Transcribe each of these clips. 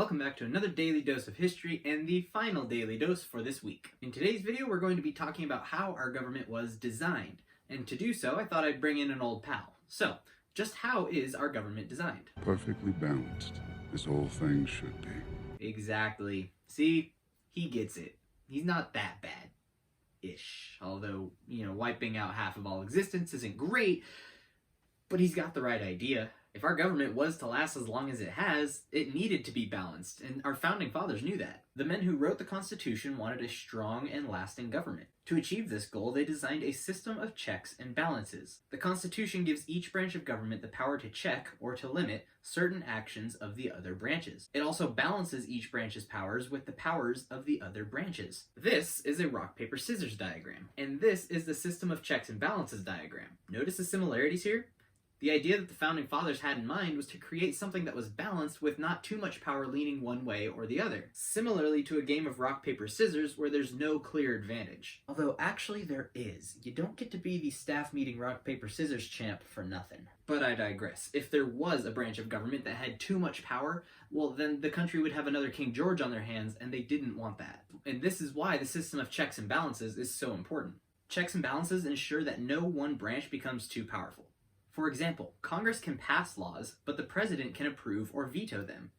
Welcome back to another daily dose of history and the final daily dose for this week. In today's video, we're going to be talking about how our government was designed. And to do so, I thought I'd bring in an old pal. So, just how is our government designed? Perfectly balanced, as all things should be. Exactly. See, he gets it. He's not that bad-ish. Although, wiping out half of all existence isn't great, but he's got the right idea. If our government was to last as long as it has, it needed to be balanced, and our founding fathers knew that. The men who wrote the Constitution wanted a strong and lasting government. To achieve this goal, they designed a system of checks and balances. The Constitution gives each branch of government the power to check or to limit certain actions of the other branches. It also balances each branch's powers with the powers of the other branches. This is a rock, paper, scissors diagram, and this is the system of checks and balances diagram. Notice the similarities here? The idea that the founding fathers had in mind was to create something that was balanced with not too much power leaning one way or the other. Similarly to a game of rock, paper, scissors where there's no clear advantage. Although actually there is. You don't get to be the staff meeting rock, paper, scissors champ for nothing. But I digress. If there was a branch of government that had too much power, well then the country would have another King George on their hands, and they didn't want that. And this is why the system of checks and balances is so important. Checks and balances ensure that no one branch becomes too powerful. For example, Congress can pass laws, but the president can approve or veto them.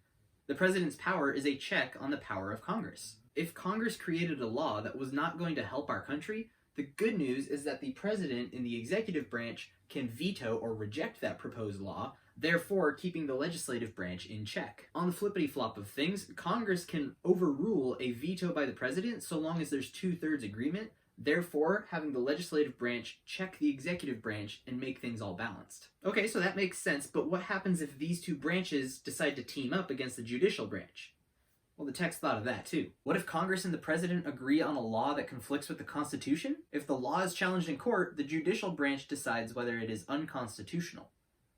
The president's power is a check on the power of Congress. If Congress created a law that was not going to help our country, the good news is that the president in the executive branch can veto or reject that proposed law, therefore keeping the legislative branch in check. On the flippity-flop of things, Congress can overrule a veto by the president so long as there's 2/3 agreement, therefore having the legislative branch check the executive branch and make things all balanced. Okay, so that makes sense, but what happens if these two branches decide to team up against the judicial branch? Well, the text thought of that too. What if Congress and the president agree on a law that conflicts with the Constitution? If the law is challenged in court, the judicial branch decides whether it is unconstitutional.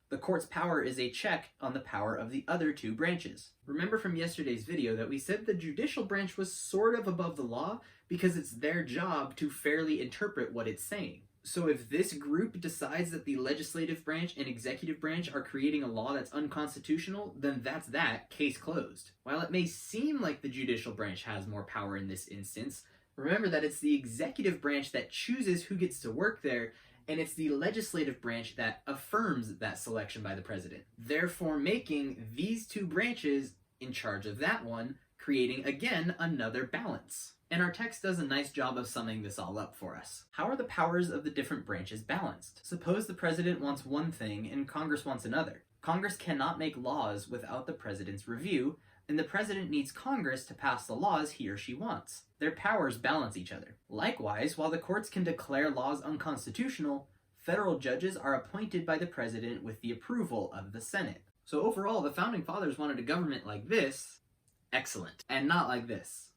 The court's power is a check on the power of the other two branches. Remember from yesterday's video that we said the judicial branch was sort of above the law because it's their job to fairly interpret what it's saying. So if this group decides that the legislative branch and executive branch are creating a law that's unconstitutional, then that's that, case closed. While it may seem like the judicial branch has more power in this instance, remember that it's the executive branch that chooses who gets to work there, and it's the legislative branch that affirms that selection by the president, therefore making these two branches in charge of that one, creating again another balance. And our text does a nice job of summing this all up for us. How are the powers of the different branches balanced? Suppose the president wants one thing and Congress wants another. Congress cannot make laws without the president's review, and the president needs Congress to pass the laws he or she wants. Their powers balance each other. Likewise, while the courts can declare laws unconstitutional, federal judges are appointed by the president with the approval of the Senate. So overall, the founding fathers wanted a government like this, excellent, and not like this.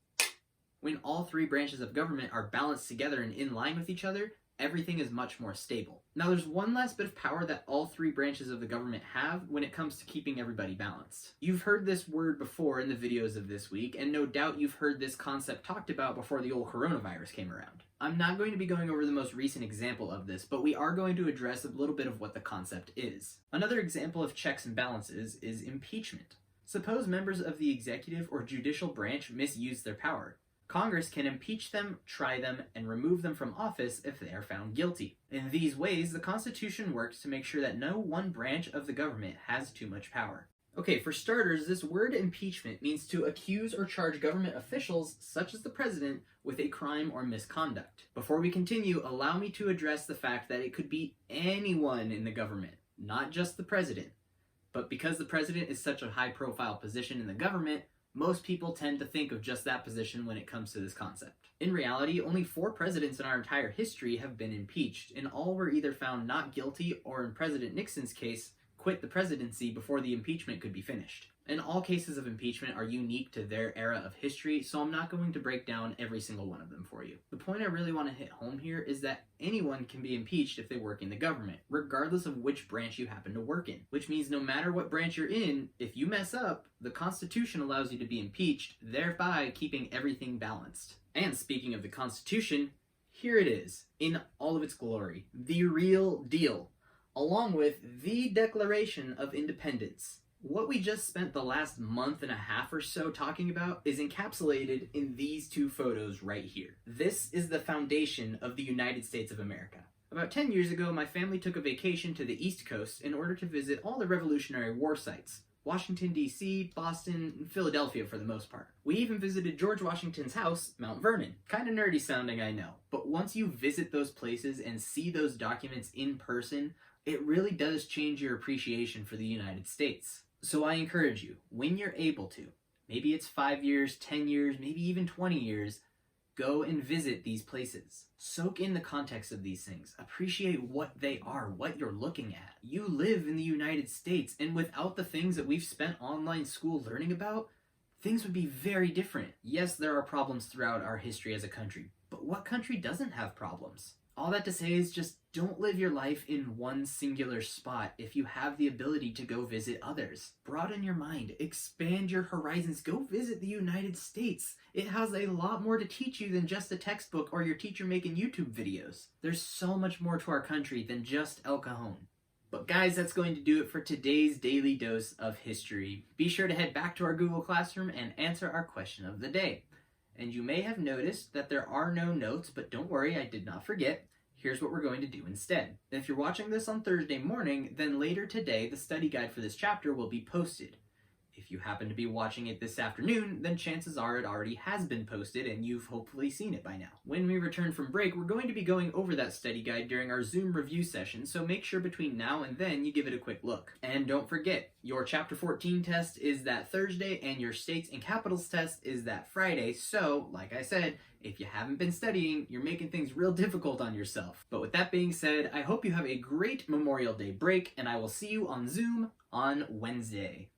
When all three branches of government are balanced together and in line with each other, everything is much more stable. Now there's one last bit of power that all three branches of the government have when it comes to keeping everybody balanced. You've heard this word before in the videos of this week, and no doubt you've heard this concept talked about before the old coronavirus came around. I'm not going to be going over the most recent example of this, but we are going to address a little bit of what the concept is. Another example of checks and balances is impeachment. Suppose members of the executive or judicial branch misuse their power. Congress can impeach them, try them, and remove them from office if they are found guilty. In these ways, the Constitution works to make sure that no one branch of the government has too much power. Okay, for starters, this word impeachment means to accuse or charge government officials, such as the president, with a crime or misconduct. Before we continue, allow me to address the fact that it could be anyone in the government, not just the president. But because the president is such a high-profile position in the government, most people tend to think of just that position when it comes to this concept. In reality, only 4 presidents in our entire history have been impeached, and all were either found not guilty or, in President Nixon's case, quit the presidency before the impeachment could be finished. And all cases of impeachment are unique to their era of history, so I'm not going to break down every single one of them for you. The point I really want to hit home here is that anyone can be impeached if they work in the government, regardless of which branch you happen to work in. Which means no matter what branch you're in, if you mess up, the Constitution allows you to be impeached, thereby keeping everything balanced. And speaking of the Constitution, here it is, in all of its glory, the real deal, along with the Declaration of Independence. What we just spent the last month and a half or so talking about is encapsulated in these two photos right here. This is the foundation of the United States of America. About 10 years ago, my family took a vacation to the East Coast in order to visit all the Revolutionary War sites. Washington, D.C., Boston, and Philadelphia for the most part. We even visited George Washington's house, Mount Vernon. Kinda nerdy sounding, I know. But once you visit those places and see those documents in person, it really does change your appreciation for the United States. So I encourage you, when you're able to, maybe it's 5 years, 10 years, maybe even 20 years, go and visit these places. Soak in the context of these things. Appreciate what they are, what you're looking at. You live in the United States, and without the things that we've spent online school learning about, things would be very different. Yes, there are problems throughout our history as a country, but what country doesn't have problems? All that to say is just don't live your life in one singular spot if you have the ability to go visit others. Broaden your mind, expand your horizons, go visit the United States. It has a lot more to teach you than just a textbook or your teacher making YouTube videos. There's so much more to our country than just El Cajon. But guys, that's going to do it for today's daily dose of history. Be sure to head back to our Google Classroom and answer our question of the day. And you may have noticed that there are no notes, but don't worry, I did not forget. Here's what we're going to do instead. If you're watching this on Thursday morning, then later today, the study guide for this chapter will be posted. If you happen to be watching it this afternoon, then chances are it already has been posted and you've hopefully seen it by now. When we return from break, we're going to be going over that study guide during our Zoom review session, so make sure between now and then you give it a quick look. And don't forget, your Chapter 14 test is that Thursday and your States and Capitals test is that Friday, so, like I said, if you haven't been studying, you're making things real difficult on yourself. But with that being said, I hope you have a great Memorial Day break, and I will see you on Zoom on Wednesday.